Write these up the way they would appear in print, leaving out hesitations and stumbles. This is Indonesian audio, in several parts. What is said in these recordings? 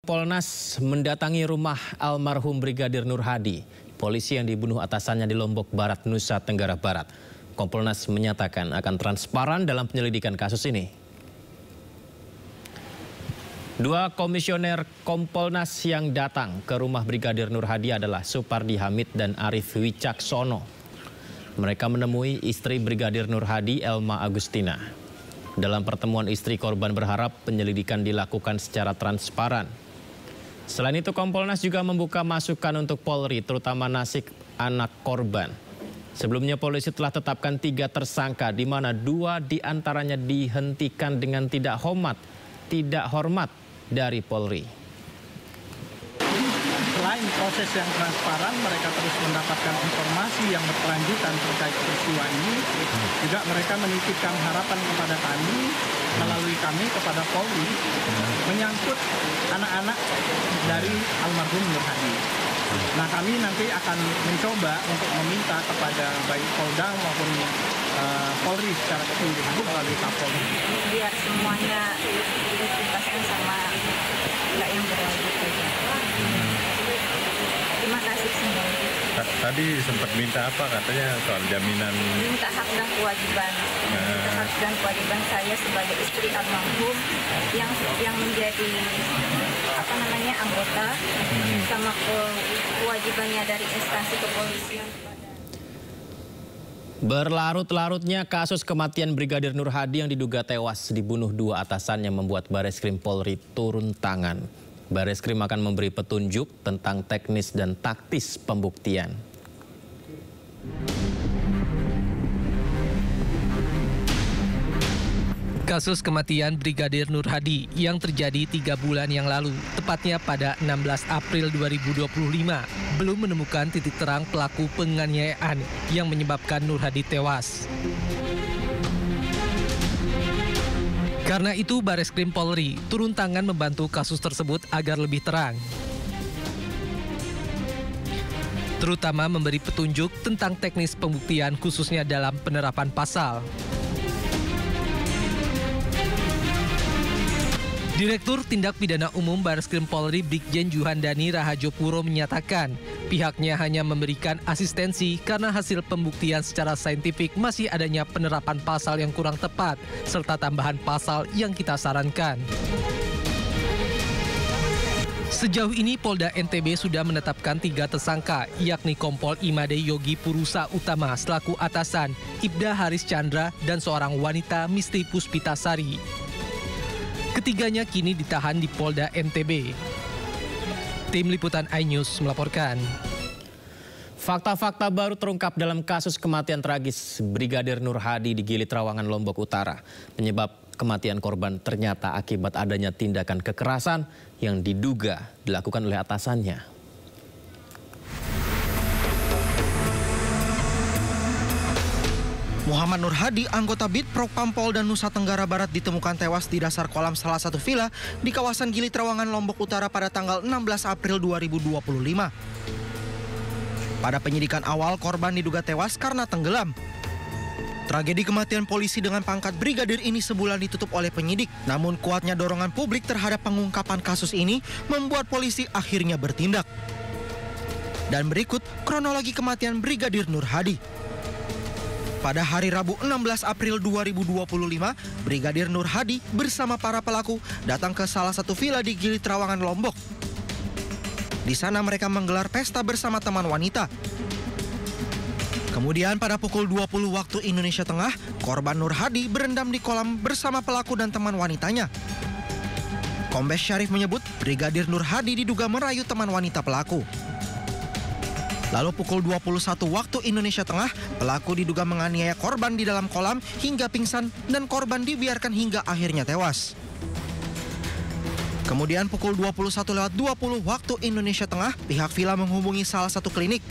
Kompolnas mendatangi rumah almarhum Brigadir Nur Hadi, polisi yang dibunuh atasannya di Lombok Barat, Nusa Tenggara Barat. Kompolnas menyatakan akan transparan dalam penyelidikan kasus ini. Dua komisioner Kompolnas yang datang ke rumah Brigadir Nur Hadi adalah Supardi Hamid dan Arif Wicaksono. Mereka menemui istri Brigadir Nur Hadi, Elma Agustina. Dalam pertemuan istri korban berharap penyelidikan dilakukan secara transparan. Selain itu, Kompolnas juga membuka masukan untuk Polri, terutama nasib anak korban. Sebelumnya polisi telah tetapkan 3 tersangka, di mana 2 diantaranya dihentikan dengan tidak hormat dari Polri. Selain proses yang transparan, mereka terus mendapatkan informasi yang berkelanjutan terkait peristiwa ini. Juga mereka menitipkan harapan kepada kami, melalui kami kepada Polri, menyangkut anak-anak dari almarhum Nur Hadi. Nah, kami nanti akan mencoba untuk meminta kepada baik Polda maupun Polri secara keseluruhan melalui Kapolri. Biar semuanya dituntaskan sama nggak yang berlanjut saja. Terima kasih semua. Tadi sempat minta apa katanya soal jaminan? Minta hak dan kewajiban. Minta hak dan kewajiban saya sebagai istri almarhum yang menjadi anggota sama kewajibannya dari instansi kepolisian. Berlarut-larutnya kasus kematian Brigadir Nur Hadi yang diduga tewas dibunuh 2 atasannya membuat Bareskrim Polri turun tangan. Bareskrim akan memberi petunjuk tentang teknis dan taktis pembuktian. Kasus kematian Brigadir Nur Hadi yang terjadi 3 bulan yang lalu, tepatnya pada 16 April 2025, belum menemukan titik terang pelaku penganiayaan yang menyebabkan Nur Hadi tewas. Karena itu, Bareskrim Polri turun tangan membantu kasus tersebut agar lebih terang. Terutama memberi petunjuk tentang teknis pembuktian khususnya dalam penerapan pasal. Direktur Tindak Pidana Umum Bareskrim Polri Brigjen Juhandani Rahajopuro menyatakan pihaknya hanya memberikan asistensi karena hasil pembuktian secara saintifik masih adanya penerapan pasal yang kurang tepat serta tambahan pasal yang kita sarankan. Sejauh ini Polda NTB sudah menetapkan 3 tersangka, yakni Kompol Imade Yogi Purusa Utama selaku atasan, Ibda Haris Chandra, dan seorang wanita Misti Puspitasari. Ketiganya kini ditahan di Polda NTB. Tim Liputan iNews melaporkan. Fakta-fakta baru terungkap dalam kasus kematian tragis Brigadir Nur Hadi di Gili Trawangan, Lombok Utara. Penyebab kematian korban ternyata akibat adanya tindakan kekerasan yang diduga dilakukan oleh atasannya. Muhammad Nur Hadi, anggota BIT Propam Polda Nusa Tenggara Barat, ditemukan tewas di dasar kolam salah satu villa di kawasan Gili Trawangan, Lombok Utara pada tanggal 16 April 2025. Pada penyidikan awal, korban diduga tewas karena tenggelam. Tragedi kematian polisi dengan pangkat brigadir ini sebulan ditutup oleh penyidik. Namun kuatnya dorongan publik terhadap pengungkapan kasus ini membuat polisi akhirnya bertindak. Dan berikut kronologi kematian Brigadir Nur Hadi. Pada hari Rabu 16 April 2025, Brigadir Nur Hadi bersama para pelaku datang ke salah satu villa di Gili Trawangan, Lombok. Di sana mereka menggelar pesta bersama teman wanita. Kemudian pada pukul 20 waktu Indonesia Tengah, korban Nur Hadi berendam di kolam bersama pelaku dan teman wanitanya. Kombes Syarif menyebut Brigadir Nur Hadi diduga merayu teman wanita pelaku. Lalu pukul 21 waktu Indonesia Tengah, pelaku diduga menganiaya korban di dalam kolam hingga pingsan dan korban dibiarkan hingga akhirnya tewas. Kemudian pukul 21:20 waktu Indonesia Tengah, pihak villa menghubungi salah satu klinik.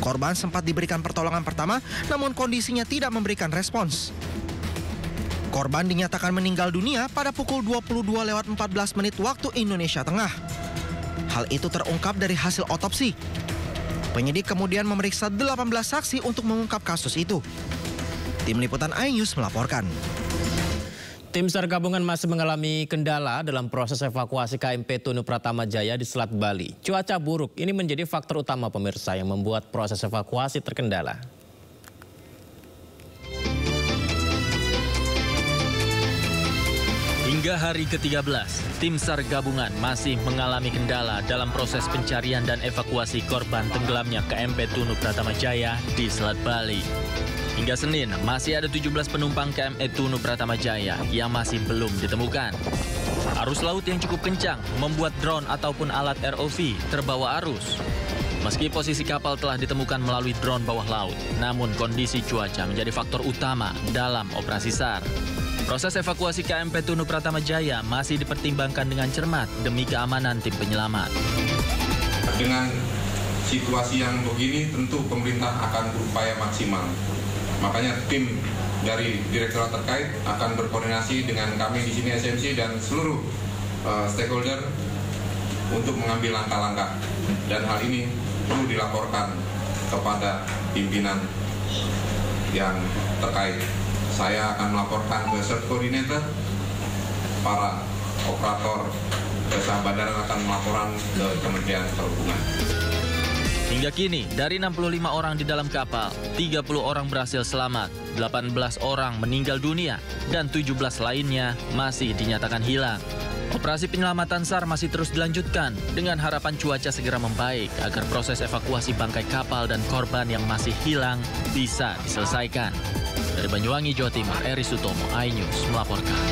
Korban sempat diberikan pertolongan pertama, namun kondisinya tidak memberikan respons. Korban dinyatakan meninggal dunia pada pukul 22:14 waktu Indonesia Tengah. Hal itu terungkap dari hasil otopsi. Penyidik kemudian memeriksa 18 saksi untuk mengungkap kasus itu. Tim Liputan iNews melaporkan. Tim SAR gabungan masih mengalami kendala dalam proses evakuasi KMP Tunu Pratama Jaya di Selat Bali. Cuaca buruk ini menjadi faktor utama pemirsa yang membuat proses evakuasi terkendala. Hingga hari ke-13, tim SAR gabungan masih mengalami kendala dalam proses pencarian dan evakuasi korban tenggelamnya KMP Tunu Pratama Jaya di Selat Bali. Hingga Senin, masih ada 17 penumpang KMP Tunu Pratama Jaya yang masih belum ditemukan. Arus laut yang cukup kencang membuat drone ataupun alat ROV terbawa arus. Meski posisi kapal telah ditemukan melalui drone bawah laut, namun kondisi cuaca menjadi faktor utama dalam operasi SAR. Proses evakuasi KMP Tunu Pratama Jaya masih dipertimbangkan dengan cermat demi keamanan tim penyelamat. Dengan situasi yang begini, tentu pemerintah akan berupaya maksimal. Makanya tim dari direktorat terkait akan berkoordinasi dengan kami di sini SMC dan seluruh stakeholder untuk mengambil langkah-langkah. Dan hal ini perlu dilaporkan kepada pimpinan yang terkait. Saya akan melaporkan ke Search Coordinator, para operator jasa bandara akan melaporan ke Kementerian Perhubungan. Hingga kini, dari 65 orang di dalam kapal, 30 orang berhasil selamat, 18 orang meninggal dunia, dan 17 lainnya masih dinyatakan hilang. Operasi penyelamatan SAR masih terus dilanjutkan dengan harapan cuaca segera membaik agar proses evakuasi bangkai kapal dan korban yang masih hilang bisa diselesaikan. Dari Banyuwangi, Jawa Timur, Eri Sutomo, iNews melaporkan.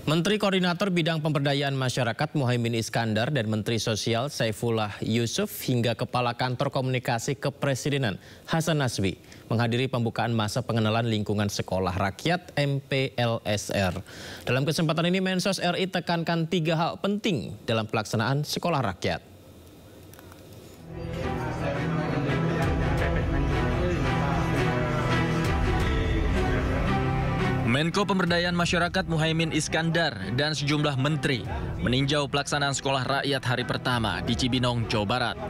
Menteri Koordinator Bidang Pemberdayaan Masyarakat Muhaimin Iskandar dan Menteri Sosial Saifullah Yusuf hingga Kepala Kantor Komunikasi Kepresidenan Hasan Nasbi menghadiri pembukaan masa pengenalan lingkungan sekolah rakyat MPLSR. Dalam kesempatan ini Mensos RI tekankan 3 hal penting dalam pelaksanaan sekolah rakyat. Menko Pemberdayaan Masyarakat Muhaimin Iskandar dan sejumlah menteri meninjau pelaksanaan sekolah rakyat hari pertama di Cibinong, Jawa Barat.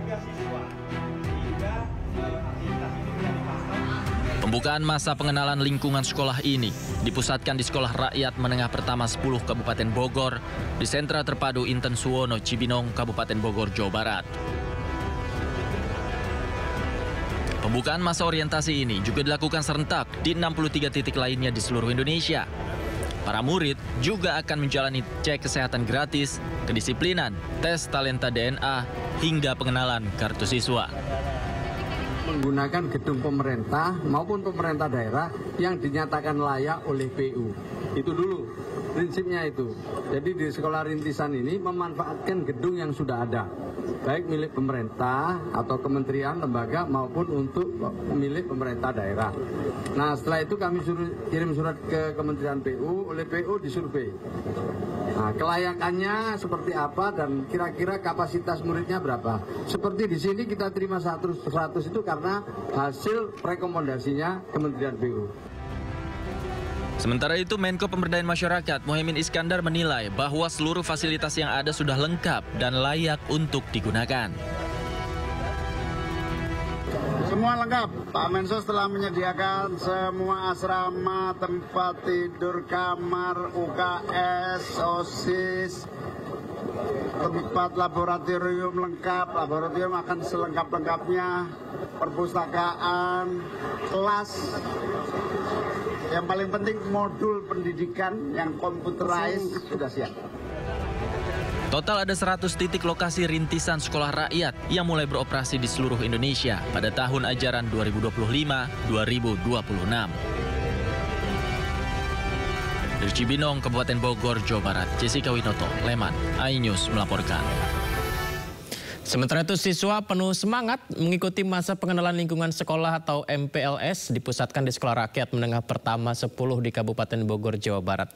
Pembukaan masa pengenalan lingkungan sekolah ini dipusatkan di Sekolah Rakyat Menengah Pertama 10 Kabupaten Bogor di Sentra Terpadu Inten Suwono, Cibinong, Kabupaten Bogor, Jawa Barat. Pembukaan masa orientasi ini juga dilakukan serentak di 63 titik lainnya di seluruh Indonesia. Para murid juga akan menjalani cek kesehatan gratis, kedisiplinan, tes talenta DNA, hingga pengenalan kartu siswa. Menggunakan gedung pemerintah maupun pemerintah daerah yang dinyatakan layak oleh PU. Itu dulu prinsipnya itu. Jadi di sekolah rintisan ini memanfaatkan gedung yang sudah ada, baik milik pemerintah atau kementerian, lembaga maupun untuk milik pemerintah daerah. Nah setelah itu kami kirim surat ke Kementerian PU, oleh PU disurvei. Nah, kelayakannya seperti apa dan kira-kira kapasitas muridnya berapa. Seperti di sini kita terima 100% itu karena hasil rekomendasinya Kementerian PU. Sementara itu, Menko Pemberdayaan Masyarakat Muhaimin Iskandar menilai bahwa seluruh fasilitas yang ada sudah lengkap dan layak untuk digunakan. Semua lengkap. Pak Mensos telah menyediakan semua asrama, tempat tidur, kamar, UKS, OSIS, tempat laboratorium lengkap. Laboratorium akan selengkap-lengkapnya, perpustakaan, kelas. Yang paling penting modul pendidikan yang komputerized sudah siap. Total ada 100 titik lokasi rintisan sekolah rakyat yang mulai beroperasi di seluruh Indonesia pada tahun ajaran 2025-2026. Dari Cibinong, Kabupaten Bogor, Jawa Barat, Jessica Winoto, Leman, iNews melaporkan. Sementara itu siswa penuh semangat mengikuti masa pengenalan lingkungan sekolah atau MPLS dipusatkan di Sekolah Rakyat Menengah Pertama 10 di Kabupaten Bogor, Jawa Barat.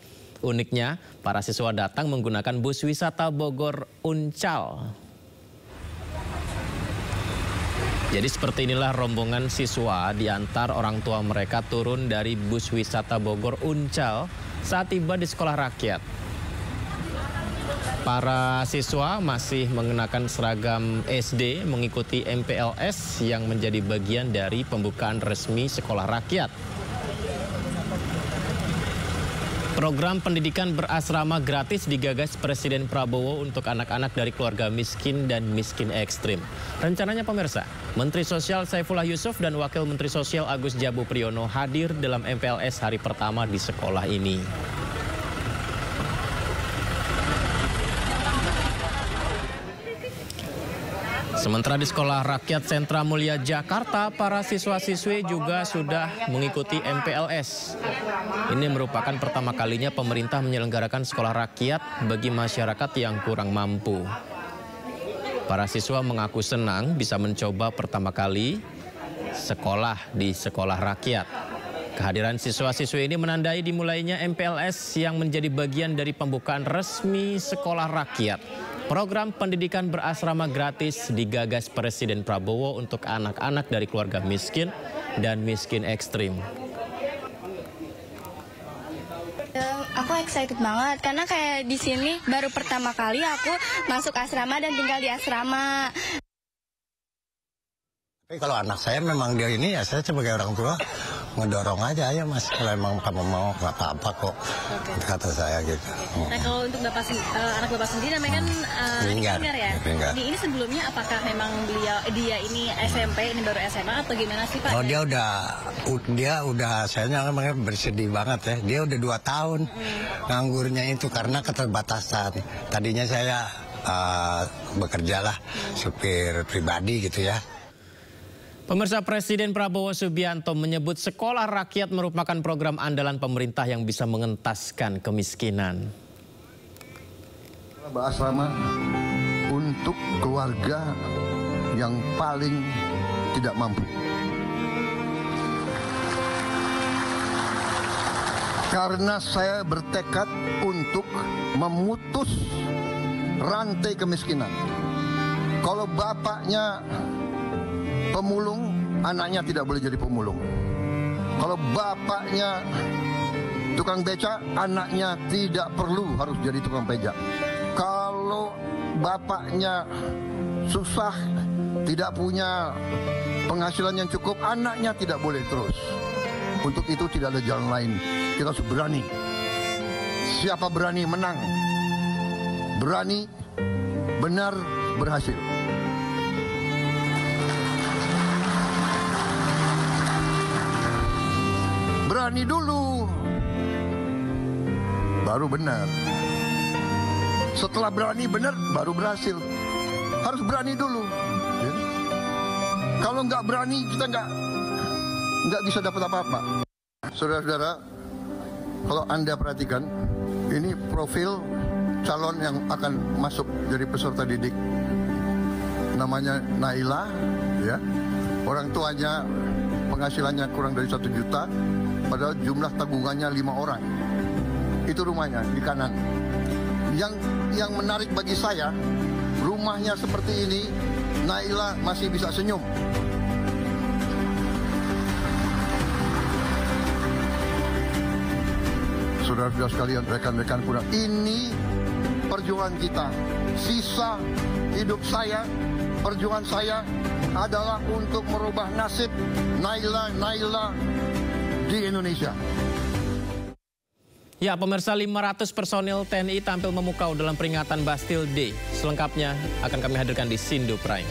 Uniknya, para siswa datang menggunakan bus wisata Bogor Uncal. Jadi seperti inilah rombongan siswa diantar orang tua mereka turun dari bus wisata Bogor Uncal saat tiba di Sekolah Rakyat. Para siswa masih mengenakan seragam SD mengikuti MPLS yang menjadi bagian dari pembukaan resmi Sekolah Rakyat. Program pendidikan berasrama gratis digagas Presiden Prabowo untuk anak-anak dari keluarga miskin dan miskin ekstrim. Rencananya pemirsa, Menteri Sosial Saifullah Yusuf dan Wakil Menteri Sosial Agus Jabu Priyono hadir dalam MPLS hari pertama di sekolah ini. Sementara di Sekolah Rakyat Sentra Mulia Jakarta, para siswa-siswi juga sudah mengikuti MPLS. Ini merupakan pertama kalinya pemerintah menyelenggarakan sekolah rakyat bagi masyarakat yang kurang mampu. Para siswa mengaku senang bisa mencoba pertama kali sekolah di sekolah rakyat. Kehadiran siswa-siswi ini menandai dimulainya MPLS yang menjadi bagian dari pembukaan resmi sekolah rakyat. Program pendidikan berasrama gratis digagas Presiden Prabowo untuk anak-anak dari keluarga miskin dan miskin ekstrim. Aku excited banget karena kayak di sini baru pertama kali aku masuk asrama dan tinggal di asrama. Tapi kalau anak saya memang dia ini ya saya sebagai orang tua ngedorong aja ya Mas, kalau emang kamu mau nggak apa-apa kok, kata saya gitu. Nah kalau untuk anak bapak sendiri namanya kan Linggar ya. Ini sebelumnya apakah memang dia ini SMP, ini baru SMA atau gimana sih Pak? Oh dia udah saya namanya bersedih banget ya. Dia udah 2 tahun nganggurnya itu karena keterbatasan. Tadinya saya bekerjalah supir pribadi gitu ya. Pemirsa, Presiden Prabowo Subianto menyebut sekolah rakyat merupakan program andalan pemerintah yang bisa mengentaskan kemiskinan. Berasrama untuk keluarga yang paling tidak mampu. Karena saya bertekad untuk memutus rantai kemiskinan. Kalau bapaknya pemulung, anaknya tidak boleh jadi pemulung. Kalau bapaknya tukang beca, anaknya tidak perlu harus jadi tukang beca. Kalau bapaknya susah, tidak punya penghasilan yang cukup, anaknya tidak boleh terus. Untuk itu tidak ada jalan lain. Kita harus berani. Siapa berani menang? Berani benar berhasil. Berani dulu, baru benar. Setelah berani benar, baru berhasil. Harus berani dulu. Ya. Kalau nggak berani, kita nggak bisa dapat apa-apa. Saudara-saudara, kalau Anda perhatikan, ini profil calon yang akan masuk jadi peserta didik. Namanya Naila, ya. Orang tuanya penghasilannya kurang dari 1 juta. Padahal jumlah tabungannya 5 orang. Itu rumahnya di kanan. Yang menarik bagi saya, rumahnya seperti ini, Naila masih bisa senyum. Saudara-saudara sekalian, rekan-rekan kurang, ini perjuangan kita. Sisa hidup saya, perjuangan saya adalah untuk merubah nasib Naila di Indonesia. Ya, pemirsa, 500 personil TNI tampil memukau dalam peringatan Bastille Day. Selengkapnya akan kami hadirkan di Sindo Prime.